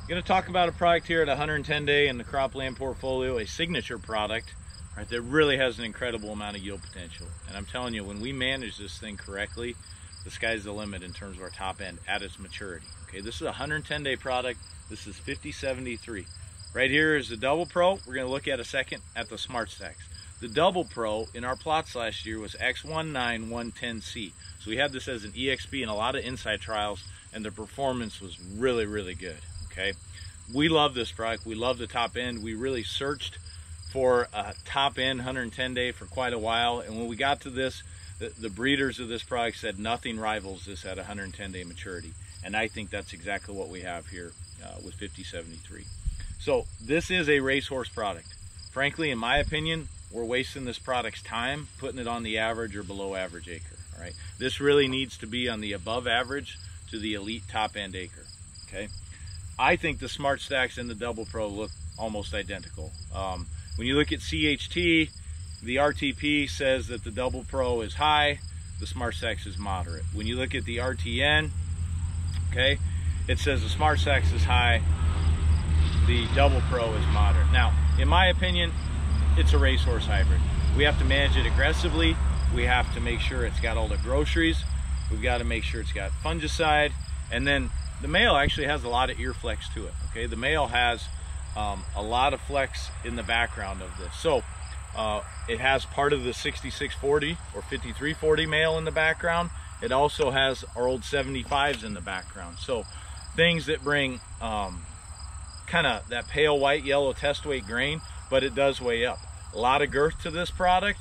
I'm going to talk about a product here at 110 day in the Croplan portfolio, a signature product, right, that really has an incredible amount of yield potential. And I'm telling you, when we manage this thing correctly, the sky's the limit in terms of our top end at its maturity. Okay, this is a 110 day product. This is 5073. Right here is the Double Pro. We're going to look at a second at the Smart Stacks. The Double Pro in our plots last year was X19110C. So we had this as an EXP in a lot of inside trials, and the performance was really, really good. Okay, we love this product. We love the top end. We really searched for a top end 110 day for quite a while, and when we got to this, the breeders of this product said nothing rivals this at 110 day maturity, and I think that's exactly what we have here with 5073. So this is a racehorse product. Frankly, in my opinion, we're wasting this product's time putting it on the average or below average acre. All right, this really needs to be on the above average to the elite top end acre. Okay, I think the Smart Stacks and the Double Pro look almost identical. When you look at CHT, the RTP says that the Double Pro is high, the Smart Stacks is moderate. When you look at the RTN, okay, it says the Smart Stacks is high, the Double Pro is moderate. Now, in my opinion, it's a racehorse hybrid. We have to manage it aggressively. We have to make sure it's got all the groceries. We've got to make sure it's got fungicide, and then the male actually has a lot of ear flex to it. Okay, the male has a lot of flex in the background of this. So it has part of the 6640 or 5340 male in the background. It also has our old 75s in the background. So things that bring kind of that pale white yellow test weight grain, but it does weigh up. A lot of girth to this product.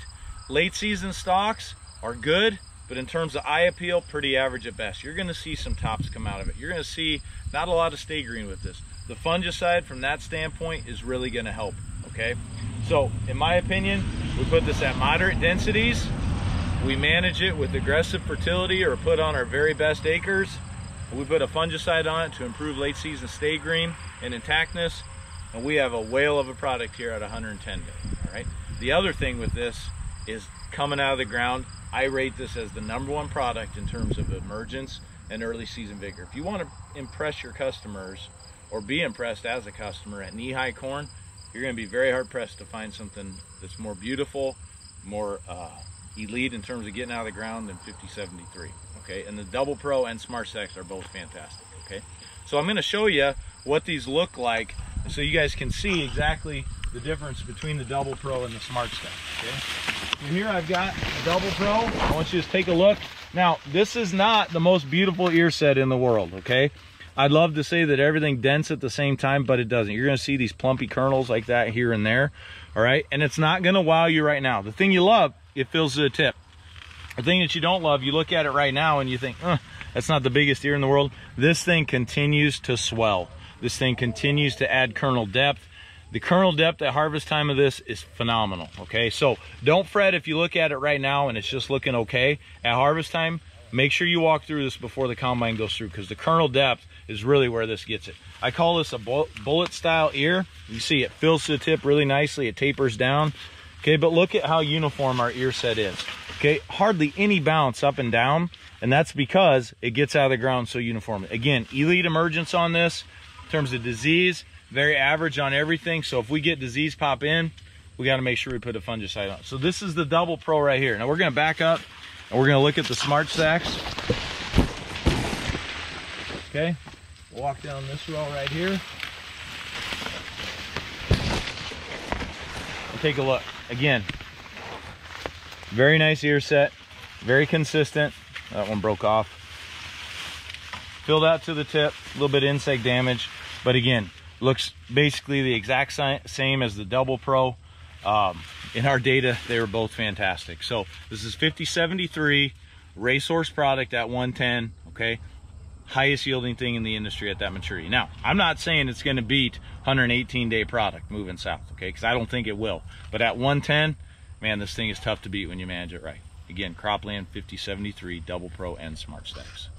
Late season stocks are good, but in terms of eye appeal, pretty average at best. You're going to see some tops come out of it. You're going to see not a lot of stay green with this. The fungicide from that standpoint is really going to help. Okay, so in my opinion, we put this at moderate densities. We manage it with aggressive fertility or put on our very best acres. We put a fungicide on it to improve late season stay green and intactness, and we have a whale of a product here at 110 day. All right, the other thing with this is coming out of the ground, I rate this as the #1 product in terms of emergence and early season vigor. If you want to impress your customers or be impressed as a customer at knee-high corn, you're going to be very hard pressed to find something that's more beautiful, more elite in terms of getting out of the ground than 5073. Okay, and the Double Pro and Smart Stacks are both fantastic. Okay, so I'm going to show you what these look like so you guys can see exactly the difference between the Double Pro and the Smart Stack. Okay, so here I've got the Double Pro. I want you to take a look. Now, this is not the most beautiful ear set in the world. Okay, I'd love to say that everything dents at the same time, but it doesn't. You're going to see these plumpy kernels like that here and there. All right, and it's not going to wow you right now. The thing you love, it fills to the tip. The thing that you don't love, you look at it right now and you think, that's not the biggest ear in the world. This thing continues to swell. This thing continues to add kernel depth. The kernel depth at harvest time of this is phenomenal. Okay, so don't fret if you look at it right now and it's just looking okay. At harvest time, make sure you walk through this before the combine goes through, because the kernel depth is really where this gets it. I call this a bullet style ear. You see it fills to the tip really nicely. It tapers down. Okay, but look at how uniform our ear set is. Okay, hardly any bounce up and down, and that's because it gets out of the ground so uniformly. Again, elite emergence on this in terms of disease, very average on everything. So if we get disease pop in, we got to make sure we put a fungicide on. So this is the Double Pro right here. Now we're going to back up and we're going to look at the Smart Stacks. Okay, we'll walk down this row right here. And take a look. Again, very nice ear set, very consistent. That one broke off. Filled out to the tip, a little bit of insect damage, but again, looks basically the exact same as the Double Pro. In our data, they were both fantastic. So this is 5073 racehorse product at 110. Okay, highest yielding thing in the industry at that maturity. Now, I'm not saying it's going to beat 118 day product moving south, okay, because I don't think it will. But at 110, man, this thing is tough to beat when you manage it right. Again, Croplan 5073 Double Pro and Smart Stacks.